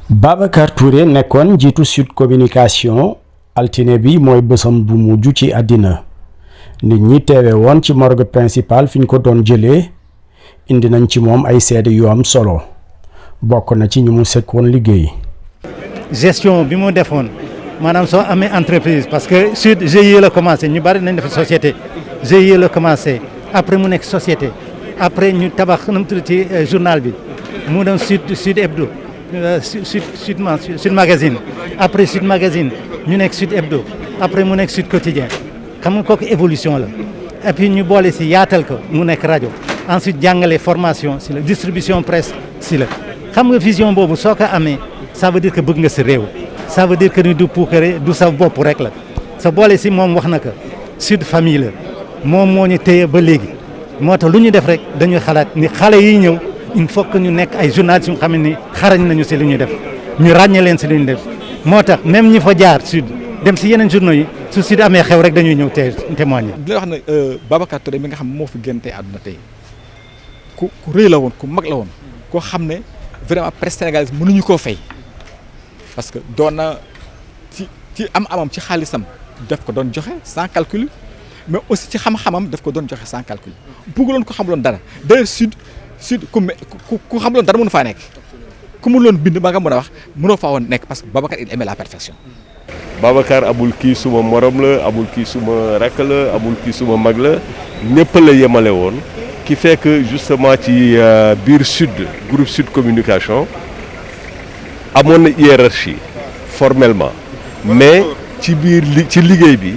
Babacar Touré nekkoon njiitu Sud Communication altine bi mooy bësam bu mujj ci àddina nit ñi teewe woon ci morgue principal fi ñu ko doon jëlee indi nañ ci moom ay seede yu am solo bokk na ci ñu mu sekkoon liggéey. gestion bi mu defoon maanaam soo amee entreprise parce que Sud GIE la commencé ñu bari nañ def société GIE la commencé après mu nekk société après ñu tabax nu mu tudd ci journal bi mu dem Sud Hebdo. Sud Magazine après Sud Magazine ñu nekk Sud Hebdo après mu nekk Sud Quotidien xam nga kooku évolution la et puis ñu boole si yaatal ko mu nekk rajo ensuite jàngale formation si la distribution presse si la xam nga vision boobu soo ko amee ça veut dire que bëgg nga si réew ça veut dire que ni du puukare du sa bopp rek la sa boole si moom wax na ko Sud famille la moom moo ñu téye ba léegi moo tax lu ñu def rek dañuy xalaat ni xale yi ñëw il faut que ñu nekk ay journalistes yu nga xam ne ni xarañ nañu si li ñuy def ñu ràññee leen si li ñuy def moo tax même ñi fa jaar Sud dem si yeneen journaux yi su Sud amee xew rek dañuy ñëw témoigner. di la wax ne Babacar Touré mi nga xam moo fi gën tey àdduna tey ku rëy la woon ku mag la woon koo xam ne vraiment presse sénégalaise mënuñu koo fay parce que doon na ci amam ci xaalisam daf ko doon joxe sans calcul mais aussi ci xam-xamam daf ko doon joxe sans calcul bëgguloon ko xamuloon dara d'ailleurs Sud ku xamuloon dara mënu faa nekk ku mu loon bind ba nga mën a wax mënoo faa woon nekk parce que Babacar il aimait la perfection. Babacar amul kii suma morom la amul kii suma rakk la amul kii suma mag la ñëpp la yemale woon qui fait que justement ci biir Sud groupe Sud Communication amoon na hiérarchie formellement mais ci biir ci liggéey bi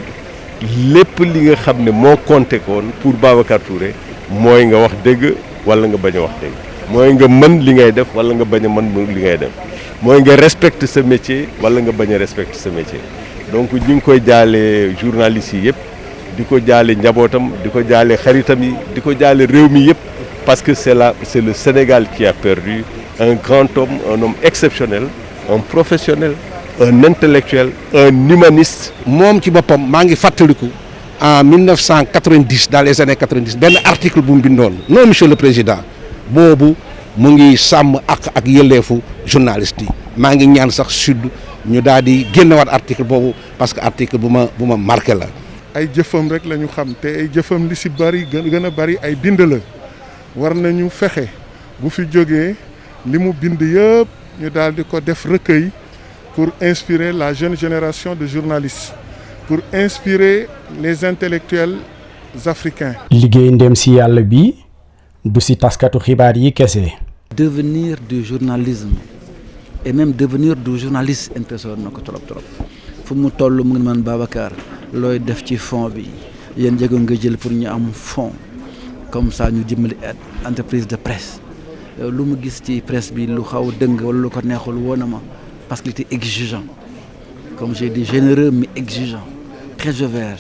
lépp li nga xam ne moo compté koon pour Babacar Touré mooy nga wax dëgg wala nga bañ a wax dëgg mooy nga mën li ngay def wala nga bañ a mën li ngay def mooy nga respecte sa métier wala nga bañ a respecte sa métier donc ñu ngi koy jaale journalistes yi yëpp di ko jaale njabootam di ko jaale xaritam yi di ko jaale réew mi yëpp parce que c'est le Sénégal qui a perdu un grand homme un homme exceptionnel un professionnel un intellectuel un humaniste. moom ci boppam maa ngi fàttaliku en 1990 dans les années 90 benn article bu mu bindoon non monsieur le président boobu mu ngi sàmm ak yelleefu journaliste yi maa ngi ñaan sax Sud ñu daal di génnewaat article boobu parce que article bu ma marqué la. ay jëfam rek la ñu xam te ay jëfam li si bari gën a bari ay bind la war nañu fexe bu fi jógee li mu bind yëpp ñu daal di ko def recueil pour inspirer la jeune génération de journalistes pour inspirer les intellectuels africains. liggéey ndem si yàlla bi du si taskatu xibaar yi kese. devenir du journalisme et même devenir du journaliste intéressé na ko trop fu mu toll mu ngi man Babacar looy def ci fond bi yéen jéego nga jël pour ñu am fond comme ça ñu jëmale entreprise de presse lu mu gis ci presse bi lu xaw dëng wala lu ko neexul woon na ma parce qu'il était exigeant comme j'ai dit généreux mais exigeant très ouvert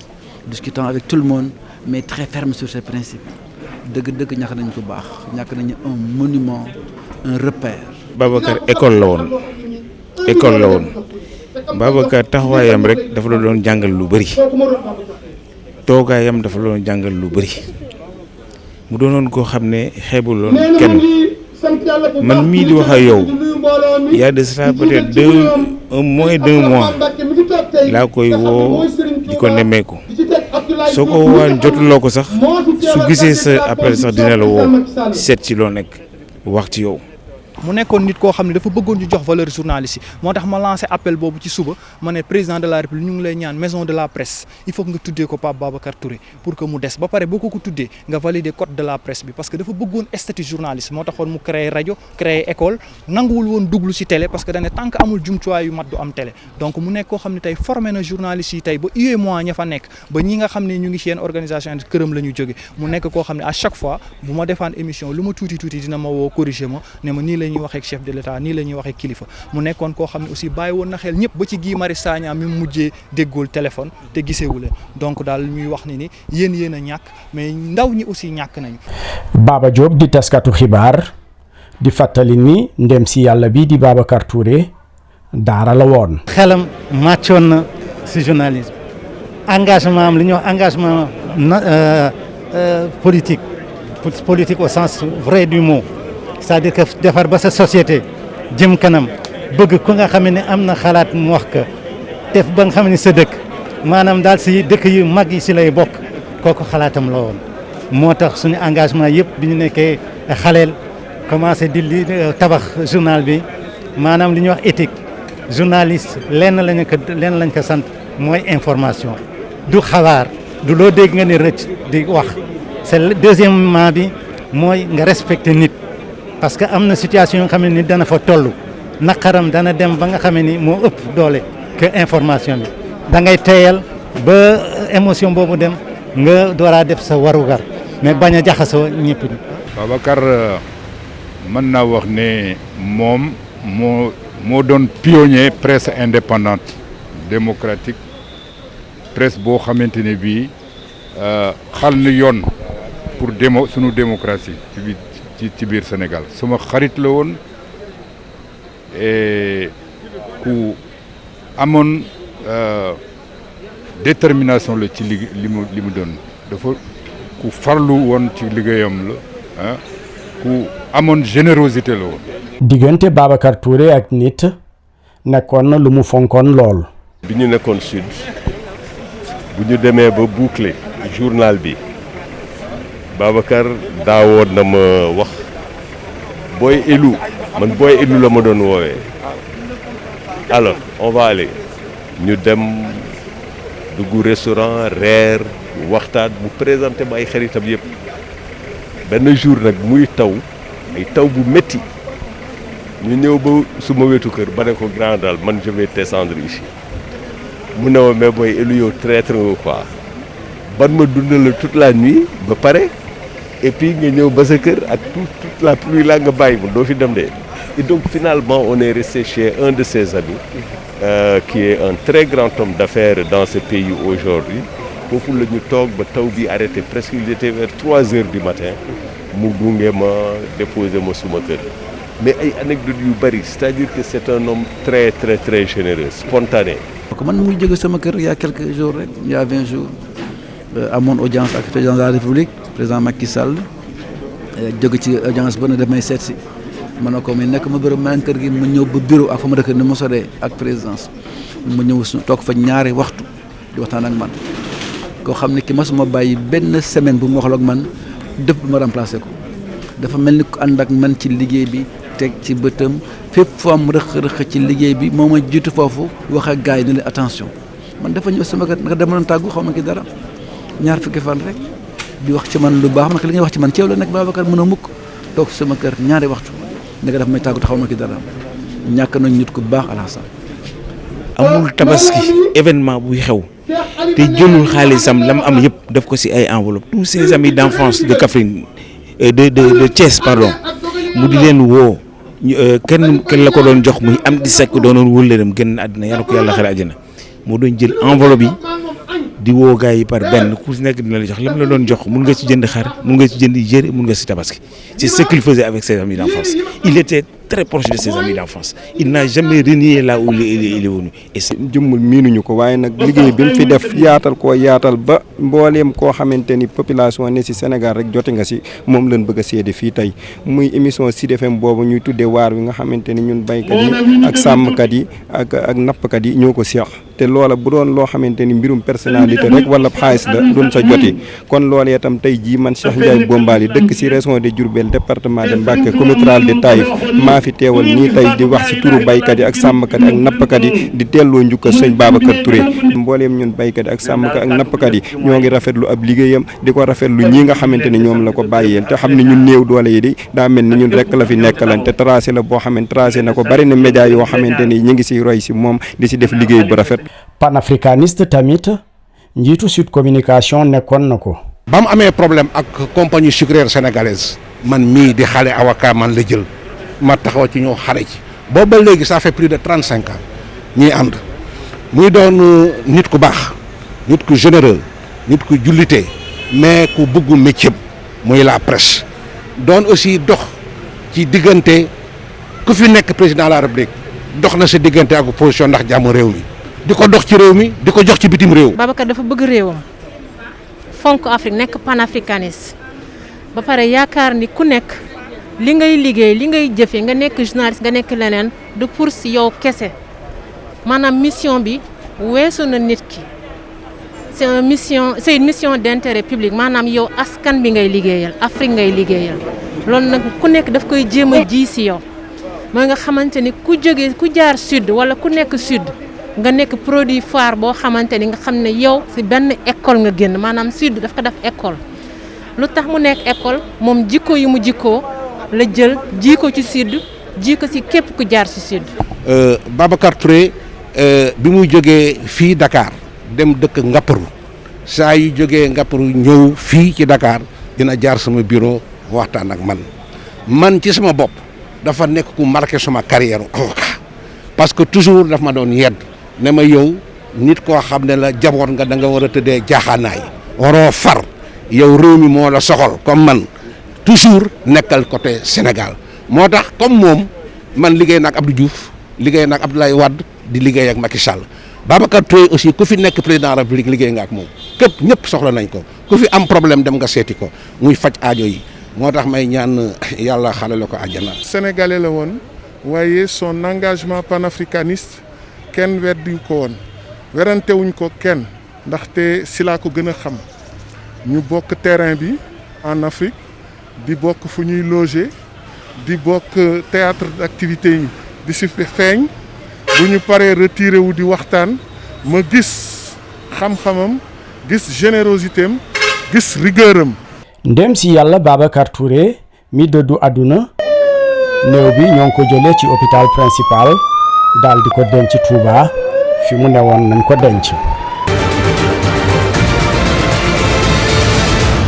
discutant avec tout le monde mais très ferme sur ses principes dëgg ñàkk nañ ko baax ñàkk nañu un monument un repère. Babacar école la woon Babacar taxawaayam rek dafa la doon jàngal lu bëri toogaayam dafa la doon jàngal lu bëri mu doonoon koo xam ne xeebuloon kenn man mii di wax ak yow y a de ça peut-être moins d'un mois laa koy woo di ko nemmeeku soo ko woowaan jotuloo ko sax su gisee sa appel sax dina la woo seet ci loo nekk wax ci yow. mu nekkoon nit koo xam ne dafa bëggoon ñu jox valeur journaliste yi moo tax ma lancé appel boobu ci suba ma ne président de la république ñu ngi lay ñaan maison de la presse il faut que nga tuddee ko Pape Babacar Touré pour que mu des ba pare boo ko tuddee nga valider code de la presse bi parce que dafa bëggoon statut journaliste moo taxoon mu créé rajo créé école nanguwul woon duglu ci télé parce que dañ ne tant que amul jumtuwaay yu mat du am télé donc mu nekk koo xam ne tey formé na journaliste yi tey ba UEMOA ña fa nekk ba ñi nga xam ne ñu ngi ci yenn organisation këram la ñu jóge mu nekk koo xam ne à chaque fois bu ma defaan émission lu ma tuuti dina ma woo corriger ma ne ma nii la ñuy waxee ak chef de l'État nii la ñuy waxee kilifa mu nekkoon koo xam ne aussi bàyyi woon na xel ñëpp ba ci Guy Marius Sagna mi mujjee déggool téléphone te gisewu leen donc daal ñuy wax ni yéen a ñàkk mais ndaw ñi aussi ñàkk nañu. Baba Diop di taskatu xibaar di fàttali ni ndem si yàlla bi di Babacar Touré daara la woon. xelam màccoon na si journalisme engagement am li ñuy wax engagement politique au sens vrai du mot c'est-à-dire que defar ba sa société jëm kanam bëgg ku nga xam ne am na xalaat mu wax ko def ba nga xam ne sa dëkk maanaam daal si dëkk yu mag yi si lay bokk kooku xalaatam la woon. moo tax suñu engagement yëpp bi ñu nekkee xaleel commencé di li tabax journal bi maanaam li ñuy wax éthique journaliste lenn lañ ko sant mooy information du xabaar du loo dégg nga ne rëcc di wax. c'est deuxièmement bi mooy nga respecter nit parce que am na situation yoo xam ne nit dana fa toll naqaram dana dem ba nga xam ni moo ëpp doole que information bi da ngay teyal ba émotion boobu dem nga dooraa def sa warugar mais bañ a jaxasoo ñëpp ñi. Babacar mën naa wax ne moom moo doon pionnier presse indépendante démocratique presse boo xamante ne bii xal na yoon pour sunu démocratie ci biir Sénégal suma xarit la woon et ku amoon détermination la ci li mu doon dafa ku farlu woon ci liggéeyam la ku amoon générosité la woon. diggante Babacar Touré ak nit nekkoon na lu mu fonkoon lool. bi ñu nekkoon sud bu ñu demee ba boucler journal bi Babacar daawoon na ma wax booy élu man booy élu la ma doon woowee alors on va aller ñu dem dugg restaurant reer waxtaan mu présenté ma ay xaritam yëpp benn jour nag muy taw ay taw bu métti ñu ñëw ba suma wetu kër ba ne ko grand daal man je vais descendre ici mu ne ma mais booy élu yow traître nga quoi ban ma dundal la toute la nuit ba pare et puis nga ñëw ba sa kër ak toute la pluie là nga bàyyi ma doo fi dem de et donc finalement on est resté chez un de ses amis qui est un très grand homme d'affaires dans ce pays aujourd'hui foofu la ñu toog ba taw bi arrêté presque il était vers 3 heures du matin mu gunge ma déposé ma suma kër mais ay anecdotes yu bari c'est-à-dire que c'est un homme très très très généreux spontané. man mu ngi jóge sama kër il y a quelques jours rek il y a 20 jours amoon audience ak président de la République président Macky Sall jóge ci audience ba ne damay seet si ma ne ko mais nekk ma bërëb maa ngi kër gi ma ñëw ba bureau ak fa ma dëkk ni ma sodee ak présidence ma ñëw toog fa ñaari waxtu di waxtaan ak man koo xam ne ki ma suma bàyyi benn semaine bu mu waxal ak man dëpp ma remplacé ko dafa mel ni ko ànd ak man ci liggéey bi teg ci bëtam fépp foo am rëq-rëq ci liggéey bi moo ma jiitu foofu wax ak gars yi ne leen attention man dafa ñëw sama kër naka dama doon tàggu xaw ma ki dara ñaar fukki fan rek di wax ci man lu baax man li ngay wax ci man ceew la nag Babacar mën a mukk toog sama kër ñaari waxtu naka daf may tàggu te xaw ma ki dara ñàkk nañ nit ku baax Alassane. amul tabaski événement buy xew te jëlul xaalisam la mu am yëpp def ko ci ay enveloppe tous ses amis d'enfance de Kaffrine de Thiès pardon mu di leen woo kenn la ko doon jox muy am di sekk doonoon wëllëram génn àddina yàlla ko yàlla xare àjjana moo doon jël enveloppe yi di woo gars yi par benn ku si nekk dina la jox lam la doon jox mun nga ci jënd xar mun nga ci jënd yére mun nga ci tabaski c'est ce qu'il faisait avec ses amis d'enfance il était très proche de ses amis d'enfance il n'a jamais renié là où il est venu et jëmmul miinuñu ko waaye nag liggéey bi mu fi def yaatal ba mbooleem koo xamante ni population ne ci Sénégal rek jote nga ci moom lañ bëgg a seede fii tey muy émission Sud FM boobu ñuy tuddee waar wi nga xamante ni ñun baykat yi ak sàmmkat yi ak nappkat yi ñoo ko seex te loola bu doon loo xamante ni mbirum personnalité rek wala xaalis la doon sa joti kon loolee itam tey jii man Cheikh Ndiaye Bombali dëkk ci région de Diourbel département de Mbacké commune rurale de Taïf maa fi teewal nii tey di wax ci turu baykat yi ak sàmmkat yi ak nappkat yi di teelloo njukkal sëñ Babacar Touré mbooleem ñun baykat yi ak sàmmkat ak nappkat yi ñoo ngi rafetlu ab liggéeyam di ko rafetlu ñi nga xamante ni ñoom la ko bàyyeel te xam ne ñun néew doole yi di daa mel ni ñun rek la fi nekkalan te tracé la boo xamante tracé na ko bari na média yoo xamante ni ñi ngi ci roy ci moom di ci def liggéey bu rafet. panafricaniste tamit njiitu Sud Communication nekkoon na ko. ba mu amee problème ak compagnie sucrière sénégalaise man mii di xale avocat man la jël ma taxaw ci ñoo xare ci boobu ba léegi ça fait plus de 35 ans ñuy ànd muy doon nit ku baax nit ku généreux nit ku jullite mais ku bëggu métier muy la presse doon aussi dox ci diggante ku fi nekk président de la République dox na sa diggante ak opposition ndax jàmm réew mi di ko dox ci réew mi di ko jox ci bitim réew. Babacar dafa bëgg réewam fonk Afrique nekk panafricaniste ba pare yaakaar ni ku nekk li ngay liggéey li ngay jëfe nga nekk journaliste nga nekk leneen du pour si yow kese maanaam mission bi weesu na nit ki c'est une mission d'intérêt public maanaam yow askan bi ngay liggéeyal Afrique ngay liggéeyal loolu nag ku nekk daf koy jéem a ji si yow mooy nga xamante ni ku jaar sud wala ku nekk sud nga nekk produit phare boo xamante ni nga xam ne yow si benn école nga génn maanaam sud daf ko def école lu tax mu nekk école moom jikko yi mu jikkoo la jël ji ko ci sud ji ko si képp ku jaar si sud. Babacar Touré bi muy jógee fii Dakar dem dëkk Ngaparou saa yu jógee Ngaparou ñëw fii ci Dakar dina jaar sama bureau waxtaan ak man ci sama bopp dafa nekk ku marqué sama carrière avocat parce que toujours daf ma doon yedd ne ma yow nit koo xam ne la jaboot nga da nga war a tëddee jaaxaanaay waroo far yow réew mi moo la soxal comme man toujours nekkal côté Sénégal moo tax comme moom man liggéey na ak Abdou Diouf liggéey na ak Abdoulaye Wade di liggéey ak Macky Sall Babacar Touré aussi ku fi nekk président de la République liggéey nga ak moom képp ñëpp soxla nañ ko ku fi am problème dem nga seeti ko muy faj aajo yi moo tax may ñaan yàlla xalale ko àjjana. Sénégalais la woon waaye son engagement panafricaniste kenn weddi ko woon werantewuñ ko kenn ndaxte si laa ko gën a xam ñu bokk terrain bi en Afrique di bokk fu ñuy loger di bokk théâtre d'activité yi di si feeñ bu ñu paree retiré wu di waxtaan ma gis xam-xamam gis générosité am gis rigueur am. ndem si yàlla Babacar Touré mi dëddu àdduna néew bi ñoo ngi ko jëlee ci hôpital principal daal di ko denc Touba fi mu newoon nañ ko denc.